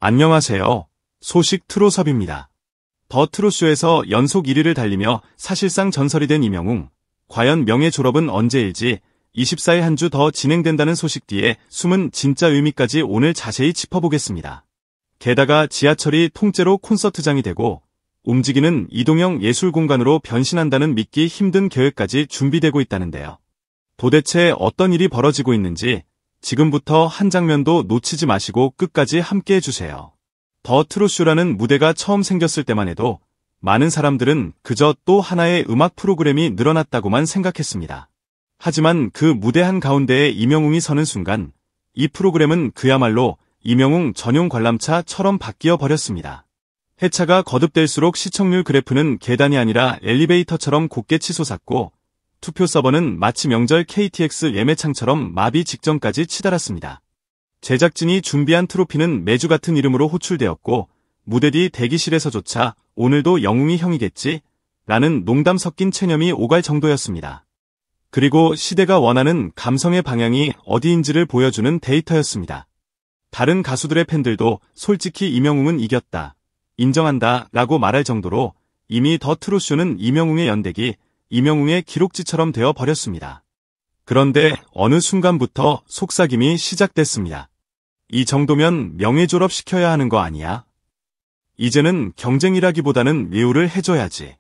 안녕하세요. 소식 트로섭입니다. 더 트롯쇼에서 연속 1위를 달리며 사실상 전설이 된 이명웅. 과연 명예 졸업은 언제일지 24일 한 주 더 진행된다는 소식 뒤에 숨은 진짜 의미까지 오늘 자세히 짚어보겠습니다. 게다가 지하철이 통째로 콘서트장이 되고 움직이는 이동형 예술공간으로 변신한다는 믿기 힘든 계획까지 준비되고 있다는데요. 도대체 어떤 일이 벌어지고 있는지 지금부터 한 장면도 놓치지 마시고 끝까지 함께 해주세요. 더 트롯쇼라는 무대가 처음 생겼을 때만 해도 많은 사람들은 그저 또 하나의 음악 프로그램이 늘어났다고만 생각했습니다. 하지만 그 무대 한가운데에 이명웅이 서는 순간 이 프로그램은 그야말로 이명웅 전용 관람차처럼 바뀌어 버렸습니다. 회차가 거듭될수록 시청률 그래프는 계단이 아니라 엘리베이터처럼 곧게 치솟았고 투표 서버는 마치 명절 KTX 예매창처럼 마비 직전까지 치달았습니다. 제작진이 준비한 트로피는 매주 같은 이름으로 호출되었고 무대 뒤 대기실에서조차 오늘도 영웅이 형이겠지? 라는 농담 섞인 체념이 오갈 정도였습니다. 그리고 시대가 원하는 감성의 방향이 어디인지를 보여주는 데이터였습니다. 다른 가수들의 팬들도 솔직히 이명웅은 이겼다, 인정한다 라고 말할 정도로 이미 더 트롯쇼는 이명웅의 연대기, 이명웅의 기록지처럼 되어 버렸습니다. 그런데 어느 순간부터 속삭임이 시작됐습니다. 이 정도면 명예 졸업시켜야 하는 거 아니야? 이제는 경쟁이라기보다는 예우를 해줘야지.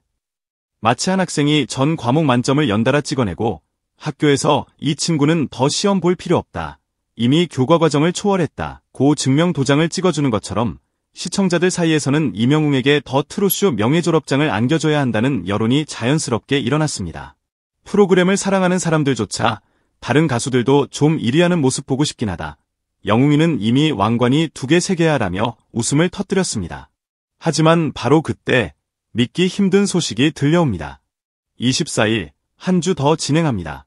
마치 한 학생이 전 과목 만점을 연달아 찍어내고 학교에서 이 친구는 더 시험 볼 필요 없다, 이미 교과 과정을 초월했다 고 증명 도장을 찍어주는 것처럼 시청자들 사이에서는 이명웅에게 더 트롯쇼 명예 졸업장을 안겨줘야 한다는 여론이 자연스럽게 일어났습니다. 프로그램을 사랑하는 사람들조차 다른 가수들도 좀 1위하는 모습 보고 싶긴 하다, 영웅이는 이미 왕관이 2개 3개야 라며 웃음을 터뜨렸습니다. 하지만 바로 그때 믿기 힘든 소식이 들려옵니다. 24일 한 주 더 진행합니다.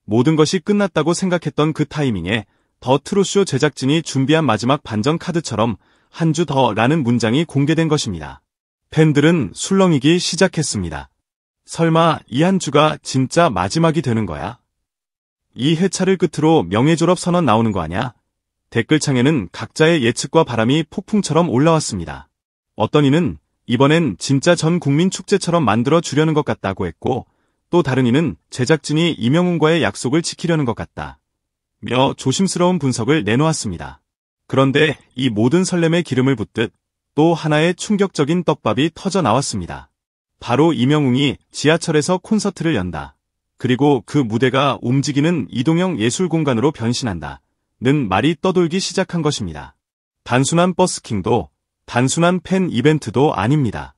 모든 것이 끝났다고 생각했던 그 타이밍에 더 트롯쇼 제작진이 준비한 마지막 반전 카드처럼 한 주 더라는 문장이 공개된 것입니다. 팬들은 술렁이기 시작했습니다. 설마 이 한 주가 진짜 마지막이 되는 거야? 이 회차를 끝으로 명예 졸업 선언 나오는 거 아냐? 댓글창에는 각자의 예측과 바람이 폭풍처럼 올라왔습니다. 어떤 이는 이번엔 진짜 전 국민 축제처럼 만들어 주려는 것 같다고 했고, 또 다른 이는 제작진이 이명웅과의 약속을 지키려는 것 같다 며 조심스러운 분석을 내놓았습니다. 그런데 이 모든 설렘에 기름을 붓듯 또 하나의 충격적인 떡밥이 터져 나왔습니다. 바로 이명웅이 지하철에서 콘서트를 연다, 그리고 그 무대가 움직이는 이동형 예술공간으로 변신한다 는 말이 떠돌기 시작한 것입니다. 단순한 버스킹도 단순한 팬 이벤트도 아닙니다.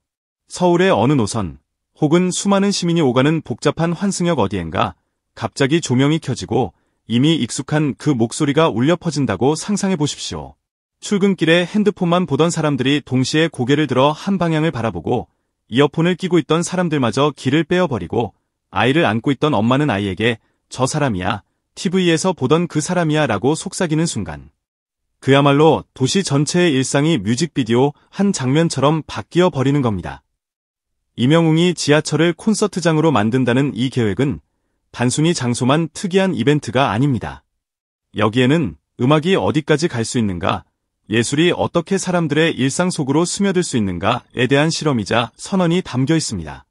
서울의 어느 노선 혹은 수많은 시민이 오가는 복잡한 환승역 어디엔가 갑자기 조명이 켜지고 이미 익숙한 그 목소리가 울려 퍼진다고 상상해 보십시오. 출근길에 핸드폰만 보던 사람들이 동시에 고개를 들어 한 방향을 바라보고 이어폰을 끼고 있던 사람들마저 길을 빼어버리고 아이를 안고 있던 엄마는 아이에게 저 사람이야, TV에서 보던 그 사람이야 라고 속삭이는 순간 그야말로 도시 전체의 일상이 뮤직비디오 한 장면처럼 바뀌어 버리는 겁니다. 이명웅이 지하철을 콘서트장으로 만든다는 이 계획은 단순히 장소만 특이한 이벤트가 아닙니다. 여기에는 음악이 어디까지 갈 수 있는가, 예술이 어떻게 사람들의 일상 속으로 스며들 수 있는가에 대한 실험이자 선언이 담겨 있습니다.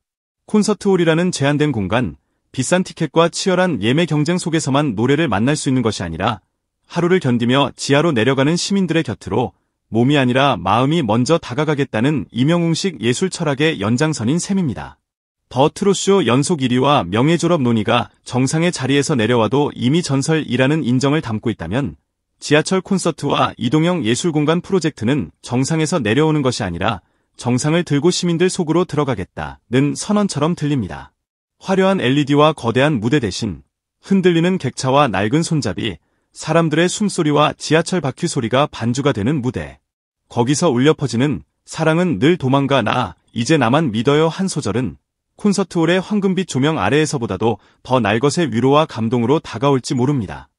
콘서트홀이라는 제한된 공간, 비싼 티켓과 치열한 예매 경쟁 속에서만 노래를 만날 수 있는 것이 아니라 하루를 견디며 지하로 내려가는 시민들의 곁으로 몸이 아니라 마음이 먼저 다가가겠다는 이명웅식 예술 철학의 연장선인 셈입니다. 더 트롯쇼 연속 1위와 명예 졸업 논의가 정상의 자리에서 내려와도 이미 전설이라는 인정을 담고 있다면 지하철 콘서트와 이동형 예술공간 프로젝트는 정상에서 내려오는 것이 아니라 정상을 들고 시민들 속으로 들어가겠다는 선언처럼 들립니다. 화려한 LED와 거대한 무대 대신 흔들리는 객차와 낡은 손잡이, 사람들의 숨소리와 지하철 바퀴 소리가 반주가 되는 무대. 거기서 울려 퍼지는 사랑은 늘 도망가 나 이제 나만 믿어요 한 소절은 콘서트홀의 황금빛 조명 아래에서보다도 더 날것의 위로와 감동으로 다가올지 모릅니다.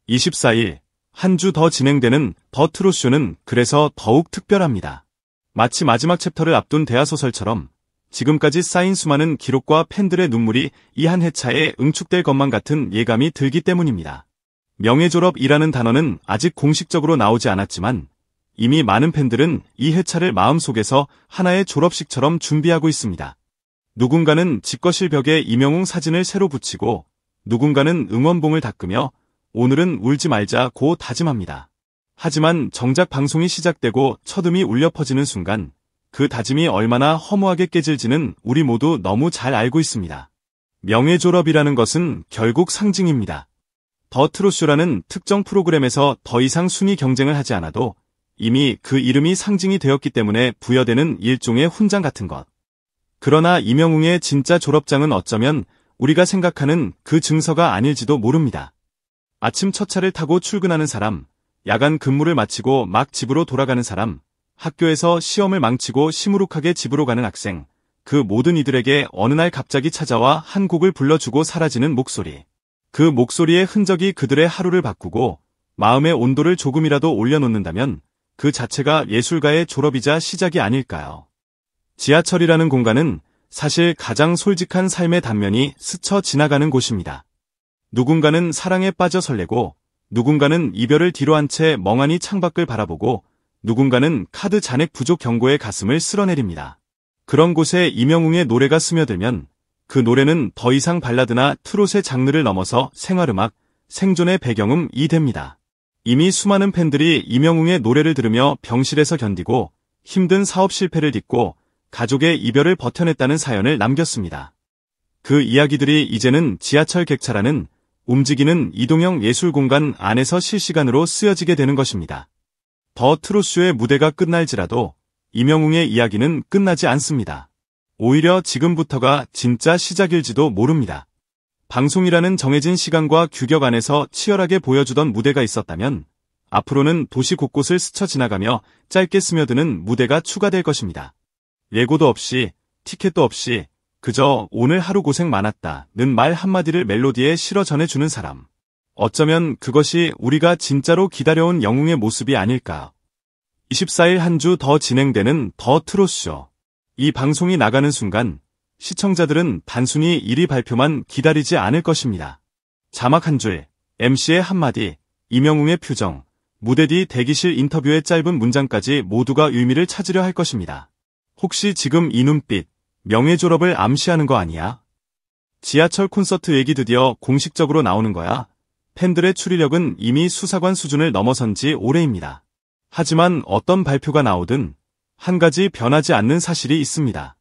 24일 한 주 더 진행되는 더 트롯쇼는 그래서 더욱 특별합니다. 마치 마지막 챕터를 앞둔 대하소설처럼 지금까지 쌓인 수많은 기록과 팬들의 눈물이 이 한 회차에 응축될 것만 같은 예감이 들기 때문입니다. 명예 졸업이라는 단어는 아직 공식적으로 나오지 않았지만 이미 많은 팬들은 이 회차를 마음속에서 하나의 졸업식처럼 준비하고 있습니다. 누군가는 집거실 벽에 임영웅 사진을 새로 붙이고 누군가는 응원봉을 닦으며 오늘은 울지 말자고 다짐합니다. 하지만 정작 방송이 시작되고 첫음이 울려 퍼지는 순간 그 다짐이 얼마나 허무하게 깨질지는 우리 모두 너무 잘 알고 있습니다. 명예 졸업이라는 것은 결국 상징입니다. 더 트롯쇼라는 특정 프로그램에서 더 이상 순위 경쟁을 하지 않아도 이미 그 이름이 상징이 되었기 때문에 부여되는 일종의 훈장 같은 것. 그러나 임영웅의 진짜 졸업장은 어쩌면 우리가 생각하는 그 증서가 아닐지도 모릅니다. 아침 첫 차를 타고 출근하는 사람, 야간 근무를 마치고 막 집으로 돌아가는 사람, 학교에서 시험을 망치고 시무룩하게 집으로 가는 학생, 그 모든 이들에게 어느 날 갑자기 찾아와 한 곡을 불러주고 사라지는 목소리. 그 목소리의 흔적이 그들의 하루를 바꾸고 마음의 온도를 조금이라도 올려놓는다면 그 자체가 예술가의 졸업이자 시작이 아닐까요? 지하철이라는 공간은 사실 가장 솔직한 삶의 단면이 스쳐 지나가는 곳입니다. 누군가는 사랑에 빠져 설레고 누군가는 이별을 뒤로한 채 멍하니 창밖을 바라보고 누군가는 카드 잔액 부족 경고에 가슴을 쓸어내립니다. 그런 곳에 임영웅의 노래가 스며들면 그 노래는 더 이상 발라드나 트롯의 장르를 넘어서 생활음악, 생존의 배경음이 됩니다. 이미 수많은 팬들이 임영웅의 노래를 들으며 병실에서 견디고 힘든 사업 실패를 딛고 가족의 이별을 버텨냈다는 사연을 남겼습니다. 그 이야기들이 이제는 지하철 객차라는 움직이는 이동형 예술공간 안에서 실시간으로 쓰여지게 되는 것입니다. 더 트롯쇼의 무대가 끝날지라도 임영웅의 이야기는 끝나지 않습니다. 오히려 지금부터가 진짜 시작일지도 모릅니다. 방송이라는 정해진 시간과 규격 안에서 치열하게 보여주던 무대가 있었다면 앞으로는 도시 곳곳을 스쳐 지나가며 짧게 스며드는 무대가 추가될 것입니다. 예고도 없이 티켓도 없이 그저 오늘 하루 고생 많았다는 말 한마디를 멜로디에 실어 전해주는 사람. 어쩌면 그것이 우리가 진짜로 기다려온 영웅의 모습이 아닐까. 24일 한 주 더 진행되는 더 트롯쇼. 이 방송이 나가는 순간 시청자들은 단순히 1위 발표만 기다리지 않을 것입니다. 자막 한 줄, MC의 한마디, 임영웅의 표정, 무대 뒤 대기실 인터뷰의 짧은 문장까지 모두가 의미를 찾으려 할 것입니다. 혹시 지금 이 눈빛, 명예 졸업을 암시하는 거 아니야? 지하철 콘서트 얘기 드디어 공식적으로 나오는 거야? 팬들의 추리력은 이미 수사관 수준을 넘어선 지 오래입니다. 하지만 어떤 발표가 나오든 한 가지 변하지 않는 사실이 있습니다.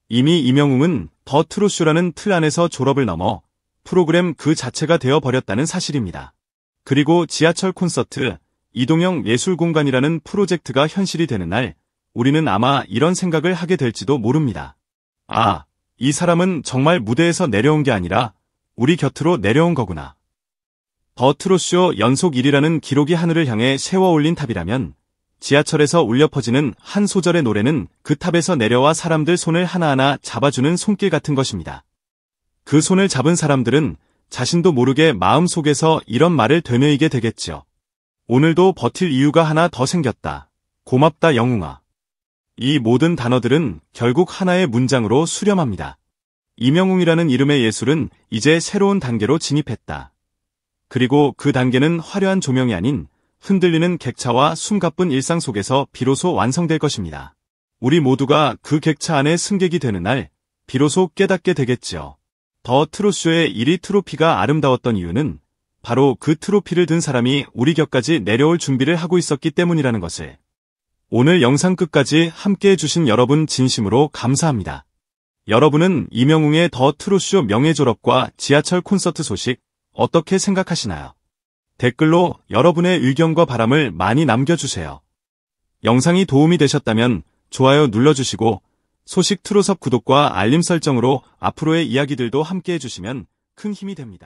이미 임영웅은 더 트롯쇼라는 틀 안에서 졸업을 넘어 프로그램 그 자체가 되어버렸다는 사실입니다. 그리고 지하철 콘서트, 이동형 예술공간이라는 프로젝트가 현실이 되는 날, 우리는 아마 이런 생각을 하게 될지도 모릅니다. 아, 이 사람은 정말 무대에서 내려온 게 아니라 우리 곁으로 내려온 거구나. 더 트롯쇼 연속 1위라는 기록이 하늘을 향해 세워 올린 탑이라면 지하철에서 울려 퍼지는 한 소절의 노래는 그 탑에서 내려와 사람들 손을 하나하나 잡아주는 손길 같은 것입니다. 그 손을 잡은 사람들은 자신도 모르게 마음속에서 이런 말을 되뇌이게 되겠죠. 오늘도 버틸 이유가 하나 더 생겼다. 고맙다 영웅아. 이 모든 단어들은 결국 하나의 문장으로 수렴합니다. 임영웅이라는 이름의 예술은 이제 새로운 단계로 진입했다. 그리고 그 단계는 화려한 조명이 아닌 흔들리는 객차와 숨가쁜 일상 속에서 비로소 완성될 것입니다. 우리 모두가 그 객차 안에 승객이 되는 날 비로소 깨닫게 되겠죠. 더 트롯쇼의 1위 트로피가 아름다웠던 이유는 바로 그 트로피를 든 사람이 우리 곁까지 내려올 준비를 하고 있었기 때문이라는 것을. 오늘 영상 끝까지 함께해 주신 여러분 진심으로 감사합니다. 여러분은 임영웅의 더 트롯쇼 명예 졸업과 지하철 콘서트 소식 어떻게 생각하시나요? 댓글로 여러분의 의견과 바람을 많이 남겨주세요. 영상이 도움이 되셨다면 좋아요 눌러주시고 소식 트롯업 구독과 알림 설정으로 앞으로의 이야기들도 함께해 주시면 큰 힘이 됩니다.